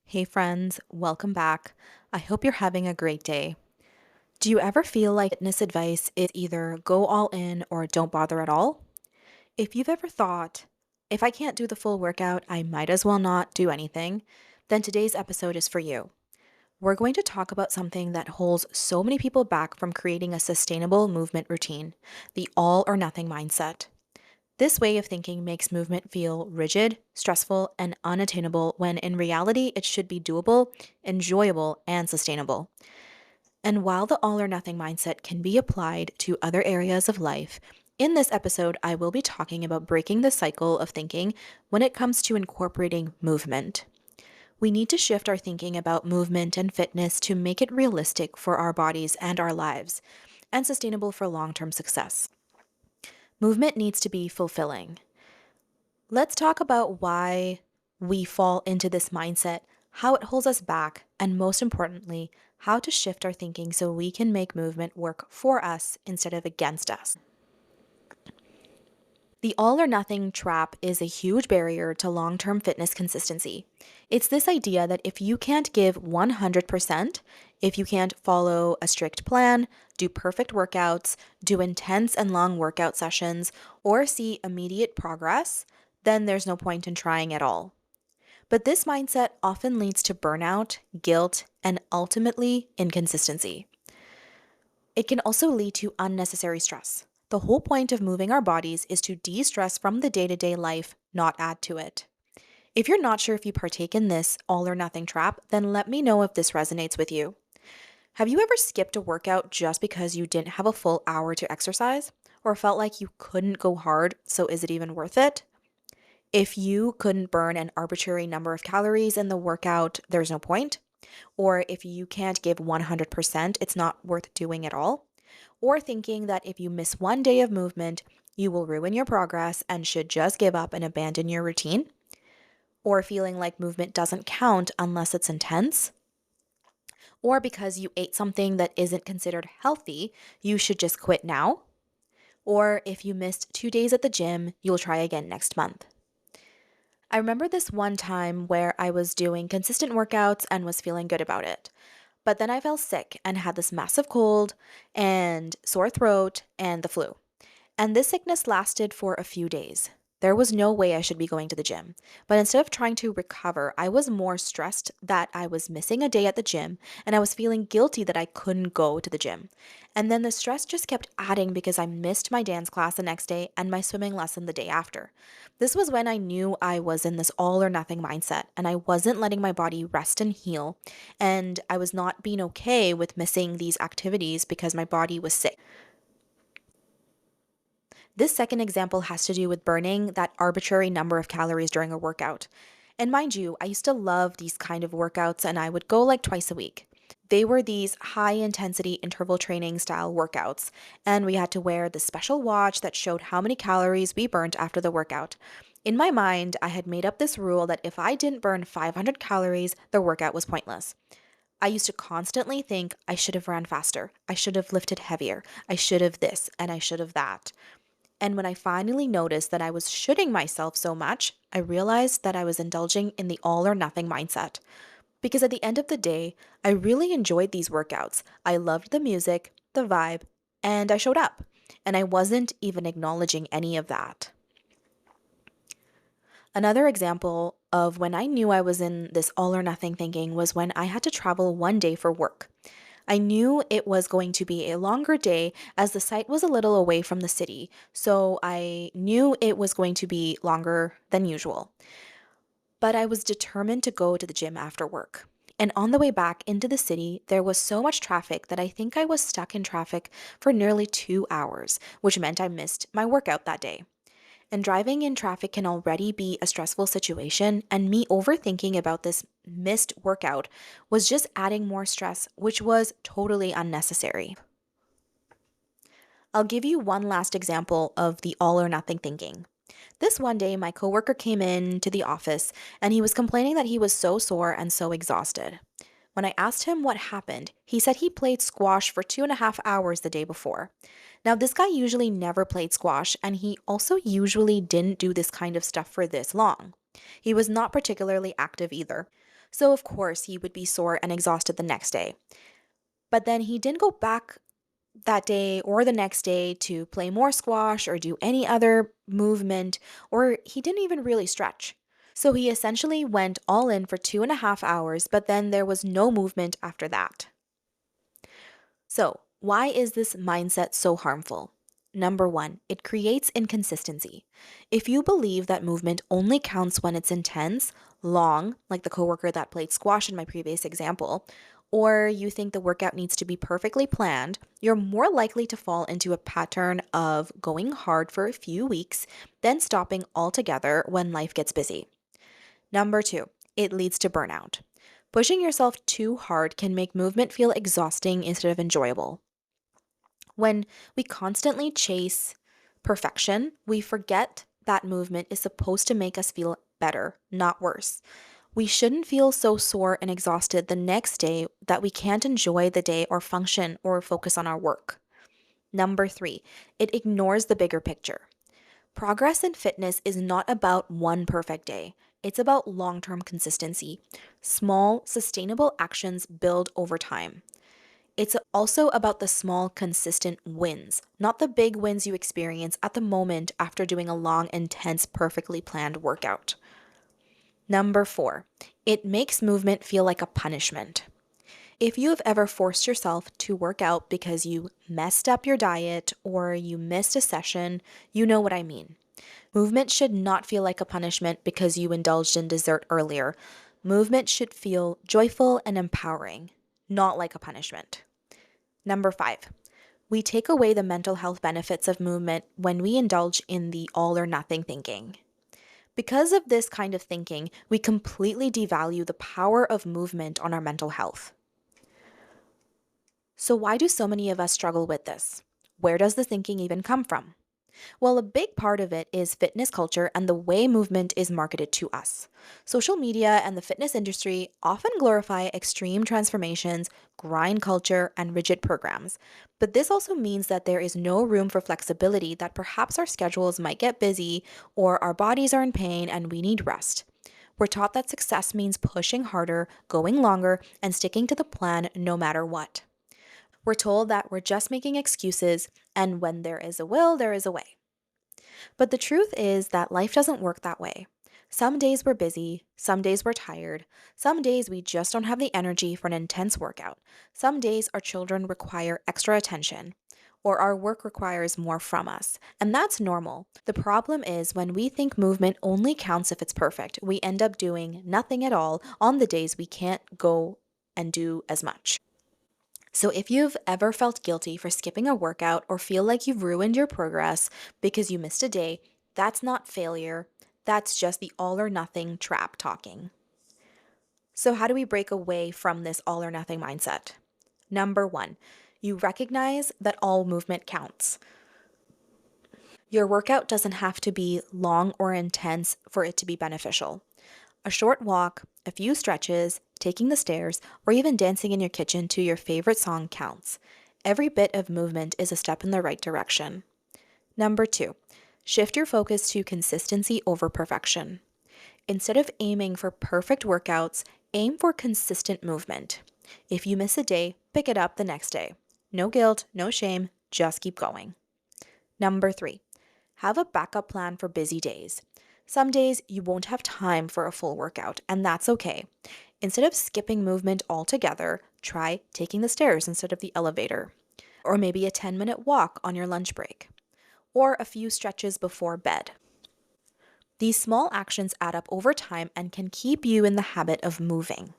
Hey friends, welcome back. I hope you're having a great day. Do you ever feel like fitness advice is either go all in or don't bother at all? If you've ever thought, if I can't do the full workout, I might as well not do anything, then today's episode is for you. We're going to talk about something that holds so many people back from creating a sustainable movement routine, the all or nothing mindset. This way of thinking makes movement feel rigid, stressful, and unattainable when in reality it should be doable, enjoyable, and sustainable. And while the all or nothing mindset can be applied to other areas of life, in this episode I will be talking about breaking the cycle of thinking when it comes to incorporating movement. We need to shift our thinking about movement and fitness to make it realistic for our bodies and our lives, and sustainable for long term success. Movement needs to be fulfilling. Let's talk about why we fall into this mindset, how it holds us back, and most importantly, how to shift our thinking so we can make movement work for us instead of against us. The all or nothing trap is a huge barrier to long term fitness consistency. It's this idea that if you can't give 100%, if you can't follow a strict plan, do perfect workouts, do intense and long workout sessions, or see immediate progress, then there's no point in trying at all. But this mindset often leads to burnout, guilt, and ultimately inconsistency. It can also lead to unnecessary stress. The whole point of moving our bodies is to de stress from the day to day life, not add to it. If you're not sure if you partake in this all or nothing trap, then let me know if this resonates with you. Have you ever skipped a workout just because you didn't have a full hour to exercise? Or felt like you couldn't go hard, so is it even worth it? If you couldn't burn an arbitrary number of calories in the workout, there's no point. Or if you can't give 100%, it's not worth doing at all. Or thinking that if you miss one day of movement, you will ruin your progress and should just give up and abandon your routine. Or feeling like movement doesn't count unless it's intense. Or because you ate something that isn't considered healthy, you should just quit now. Or if you missed 2 days at the gym, you'll try again next month. I remember this one time where I was doing consistent workouts and was feeling good about it. But then I fell sick and had this massive cold and sore throat and the flu. And this sickness lasted for a few days. There was no way I should be going to the gym. But instead of trying to recover, I was more stressed that I was missing a day at the gym and I was feeling guilty that I couldn't go to the gym. And then the stress just kept adding because I missed my dance class the next day and my swimming lesson the day after. This was when I knew I was in this all or nothing mindset and I wasn't letting my body rest and heal. And I was not being okay with missing these activities because my body was sick. This second example has to do with burning that arbitrary number of calories during a workout. And mind you, I used to love these kind of workouts and I would go like twice a week. They were these high intensity interval training style workouts, and we had to wear the special watch that showed how many calories we burnt after the workout. In my mind, I had made up this rule that if I didn't burn 500 calories, the workout was pointless. I used to constantly think I should have ran faster, I should have lifted heavier, I should have this, and I should have that. And when I finally noticed that I was shooting myself so much, I realized that I was indulging in the all or nothing mindset. Because at the end of the day, I really enjoyed these workouts. I loved the music, the vibe, and I showed up. And I wasn't even acknowledging any of that. Another example of when I knew I was in this all or nothing thinking was when I had to travel one day for work. I knew it was going to be a longer day as the site was a little away from the city, so I knew it was going to be longer than usual. But I was determined to go to the gym after work. And on the way back into the city, there was so much traffic that I think I was stuck in traffic for nearly 2 hours, which meant I missed my workout that day. And driving in traffic can already be a stressful situation, and me overthinking about this missed workout was just adding more stress, which was totally unnecessary. I'll give you one last example of the all or nothing thinking. This one day, my coworker came in to the office and he was complaining that he was so sore and so exhausted. When I asked him what happened, he said he played squash for 2.5 hours the day before. Now, this guy usually never played squash, and he also usually didn't do this kind of stuff for this long. He was not particularly active either. So, of course, he would be sore and exhausted the next day. But then he didn't go back that day or the next day to play more squash or do any other movement, or he didn't even really stretch. So he essentially went all in for 2.5 hours, but then there was no movement after that. So, why is this mindset so harmful? Number one, it creates inconsistency. If you believe that movement only counts when it's intense, long, like the coworker that played squash in my previous example, or you think the workout needs to be perfectly planned, you're more likely to fall into a pattern of going hard for a few weeks, then stopping altogether when life gets busy. Number two, it leads to burnout. Pushing yourself too hard can make movement feel exhausting instead of enjoyable. When we constantly chase perfection, we forget that movement is supposed to make us feel better, not worse. We shouldn't feel so sore and exhausted the next day that we can't enjoy the day or function or focus on our work. Number three, it ignores the bigger picture. Progress in fitness is not about one perfect day. It's about long term consistency. Small, sustainable actions build over time. It's also about the small, consistent wins, not the big wins you experience at the moment after doing a long, intense, perfectly planned workout. Number four, it makes movement feel like a punishment. If you have ever forced yourself to work out because you messed up your diet or you missed a session, you know what I mean. Movement should not feel like a punishment because you indulged in dessert earlier. Movement should feel joyful and empowering, not like a punishment. Number five, we take away the mental health benefits of movement when we indulge in the all or nothing thinking. Because of this kind of thinking, we completely devalue the power of movement on our mental health. So, why do so many of us struggle with this? Where does the thinking even come from? Well, a big part of it is fitness culture and the way movement is marketed to us. Social media and the fitness industry often glorify extreme transformations, grind culture, and rigid programs. But this also means that there is no room for flexibility, that perhaps our schedules might get busy or our bodies are in pain and we need rest. We're taught that success means pushing harder, going longer, and sticking to the plan no matter what. We're told that we're just making excuses, and when there is a will, there is a way. But the truth is that life doesn't work that way. Some days we're busy, some days we're tired, some days we just don't have the energy for an intense workout, some days our children require extra attention, or our work requires more from us, and that's normal. The problem is when we think movement only counts if it's perfect, we end up doing nothing at all on the days we can't go and do as much. So, if you've ever felt guilty for skipping a workout or feel like you've ruined your progress because you missed a day, that's not failure. That's just the all or nothing trap talking. So, how do we break away from this all or nothing mindset? Number one, you recognize that all movement counts. Your workout doesn't have to be long or intense for it to be beneficial. A short walk, a few stretches, taking the stairs, or even dancing in your kitchen to your favorite song counts. Every bit of movement is a step in the right direction. Number two, shift your focus to consistency over perfection. Instead of aiming for perfect workouts, aim for consistent movement. If you miss a day, pick it up the next day. No guilt, no shame, just keep going. Number three, have a backup plan for busy days. Some days you won't have time for a full workout, and that's okay. Instead of skipping movement altogether, try taking the stairs instead of the elevator, or maybe a 10-minute walk on your lunch break, or a few stretches before bed. These small actions add up over time and can keep you in the habit of moving.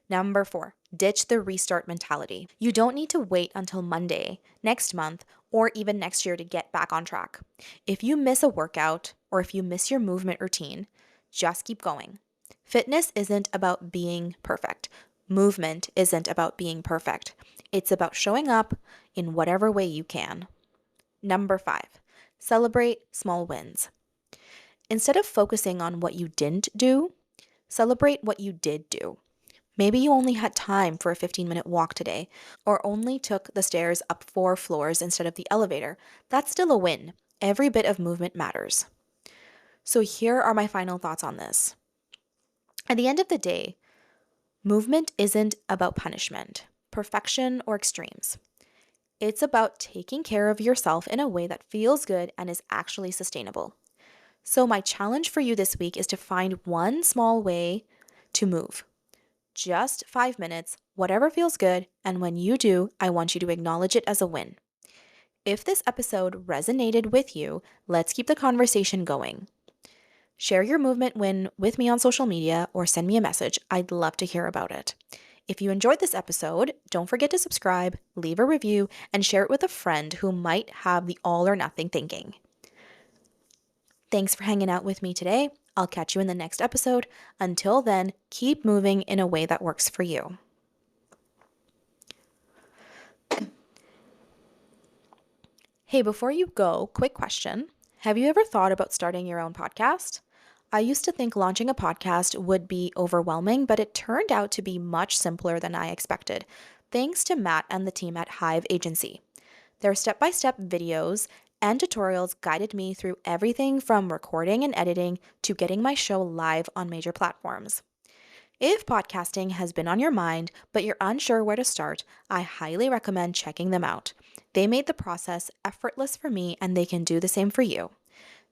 Number four, ditch the restart mentality. You don't need to wait until Monday, next month, or even next year to get back on track. If you miss a workout or if you miss your movement routine, just keep going. Fitness isn't about being perfect. Movement isn't about being perfect. It's about showing up in whatever way you can. Number five, celebrate small wins. Instead of focusing on what you didn't do, celebrate what you did do. Maybe you only had time for a 15-minute walk today, or only took the stairs up 4 floors instead of the elevator. That's still a win. Every bit of movement matters. So here are my final thoughts on this. At the end of the day, movement isn't about punishment, perfection, or extremes. It's about taking care of yourself in a way that feels good and is actually sustainable. So, my challenge for you this week is to find one small way to move. Just 5 minutes, whatever feels good, and when you do, I want you to acknowledge it as a win. If this episode resonated with you, let's keep the conversation going. Share your movement win with me on social media or send me a message. I'd love to hear about it. If you enjoyed this episode, don't forget to subscribe, leave a review, and share it with a friend who might have the all or nothing thinking. Thanks for hanging out with me today. I'll catch you in the next episode. Until then, keep moving in a way that works for you. Hey, before you go, quick question. Have you ever thought about starting your own podcast? I used to think launching a podcast would be overwhelming, but it turned out to be much simpler than I expected, thanks to Matt and the team at Hive Agency. Their step-by-step videos and tutorials guided me through everything from recording and editing to getting my show live on major platforms. If podcasting has been on your mind, but you're unsure where to start, I highly recommend checking them out. They made the process effortless for me, and they can do the same for you.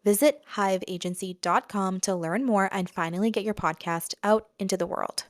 Visit hiveagency.com to learn more and finally get your podcast out into the world.